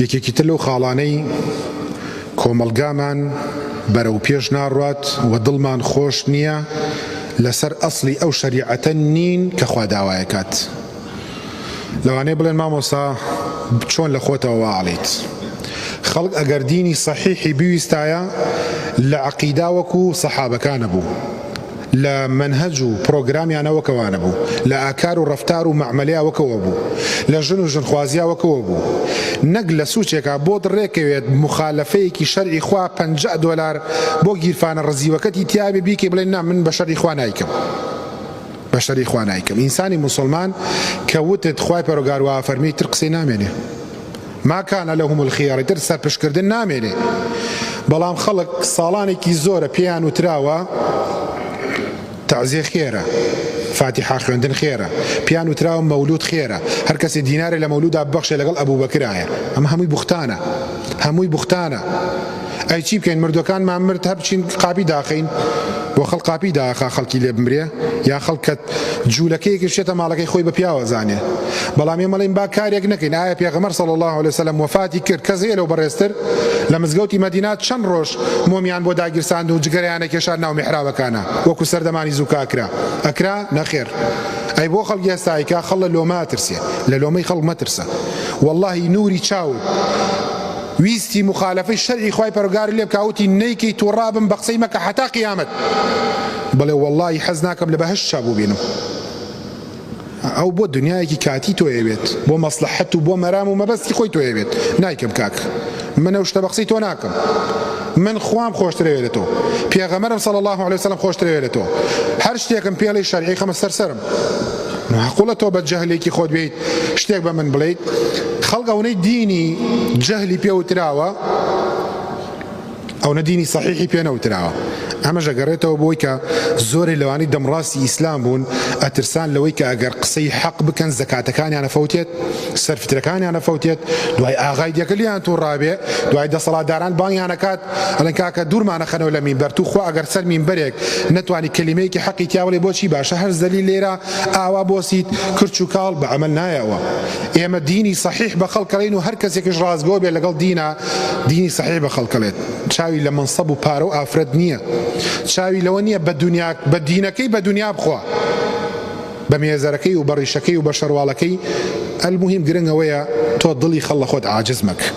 یەکێکی تر لەو خاڵانەی کۆمەڵگامان بەرەو پێش ناڕات و دڵمان خۆش نییە لەسەر ئەسڵی ئەو شەریعەتە نین کە خوا داوایەکات. لەوانەیە بڵێن مامۆستا چۆن لە خۆتەوە واڵیت. خەڵک ئەگەر دینی سەحیحی بیویستایە لە عەقیدا وەکو سەحابەکانە بوو، لە منهج و پرۆگرامیانە وەکەوانە بوو، لە ئاکار و ڕەفتار و مەعمەلەیە وەکەوە بوو، لە ژن و ژنخوازیە وەکەوە بوو. نەک لە سوچێکە بۆ دڕێکەوێت مخالەفەیەکی شەرعی خوا $50 بۆ گیرفانە ڕزیوەکەتی تیابێ بیکەی بڵێن نا من بە شەرعی خوا نایکەم، بە شەرعی خوا نایکەم. ئینسانی موسڵمان کە وتت خوای پەروەردگار وا فەرمی تر قسەی نامێنێ، ما کان لەهم الخیار، تر سەرپشکردن نامێنێ. بەڵام خەڵک ساڵانێکی زۆرە پێیان وتراوە تعزیە خێرە، فاتحە خوێندن خێرە، پیان وتراوە مەولود خێرە، هەر کەسێ دینارێ لە مەولودا ببەخشێ لەگەڵ ئەبوو بەکرایە. ئەمە هەمووی بوختانە، هەمووی بوختانە. ئەی چی بکەین؟ مردوەکانمان مرد هەر بچین قاپی داخەین بۆ خەڵ قاپی داخا خەڵکی لێ بمرێ، یا خەڵکت جوولەکەیەکی شێتە ماڵەکەی خۆی بە پیاوە زانێ. بەڵام ئێمەڵێن با کارێک نەکەین. ئایا پێغەمبەر صلی الله علیه وسلم وفاتی کرد کەس هەیە لەو بەڕێزتر؟ لە مزگەوتی مەدینە چەند ڕۆژ مۆمیان بۆ داگیرساند و جگەرەیانە کێشان ناو میحرابەکانە وەکو سەردەمانی زووکە ئەکرا نەخێر. ئەی بۆ خەڵکی ئێستایکە خەڵ لە لۆمە ئەترسێ، لە لۆمەی خەڵک مەترسە. وەڵڵاهی نووری چاوت ویستی مخالفەی شەرعی خوای پەروەردگار لێ بکاوتی نەیکەی تووڕابم بە قسەی مەکە حتا قیامەت، بڵێ وەڵڵاهی حەز ناکەم لە بەهەشت چابوو بینم. ئەو بۆ دنیایەکی کاتی تۆیەوێت، بۆ مەسلحەت و بۆ مەرام و مەبەستی خۆی تۆیەوێت. نایکەم کاک، من ئەو شتە بە قسەی تۆ ناکەم، من خوام خۆشترەوێت لە تۆ، پێغەمبەرم صلی الله علیه وسلم خۆشترەوێت لە تۆ، هەر شتێکم پێڵی شەرعی خەمە سەرسەرم. معقوڵە تۆ بە جەهلێکی خۆت بێیت شتێک بە من بڵێیت؟ خەڵک ئەوەی دینی جەهلی پێوتراوە ئەوە دینی سەحیحی پێ نەوتراوە. ئەمەش ئەگەڕێتەوە بۆی کە زۆرێک لەوانەی دەمڕاستی ئیسلام بوون ئەترسان لەوەی کە ئەگەر قسەی حەق بکەن زەکاتەکانیان نەفەوتێت، سەرفترەکانیان نەفەوتێت، دوای ئاغای دیەکەلیان تووڕابێ، دوای دەسەڵاتداران بانگیان ئەکات ئەڵێن کاکە دوورمانە خەنەوە لە مینبەر، تو خوا ئەگەر سەر مینبەرێک نەتوانی کەلیمەیەکی حەقی تیا بڵێ بۆچی باشە هەر زەلیل لێرە ئاوا بۆسیت کرچ و کاڵ بە عەمەل نایەوە. ئێمە دینی سەحیح بە خەڵکەڵێن و هەر کەسێکش ڕازگۆ بێ لەگەڵ دینە دینی سەحیح بە خەڵکەڵێت. چاوی لە منسەب و پارە و ئافرەت نییە، چاوی لەوە نییە بە دینەکەی بە دنیا بخوا، بە مێزەرەکەی و بە ڕیشەکەی و بە شەرواڵەکەی. ئەلموهیم گرنگەوەیە تۆ دڵی خەڵ لە خۆت عاجز مەکە.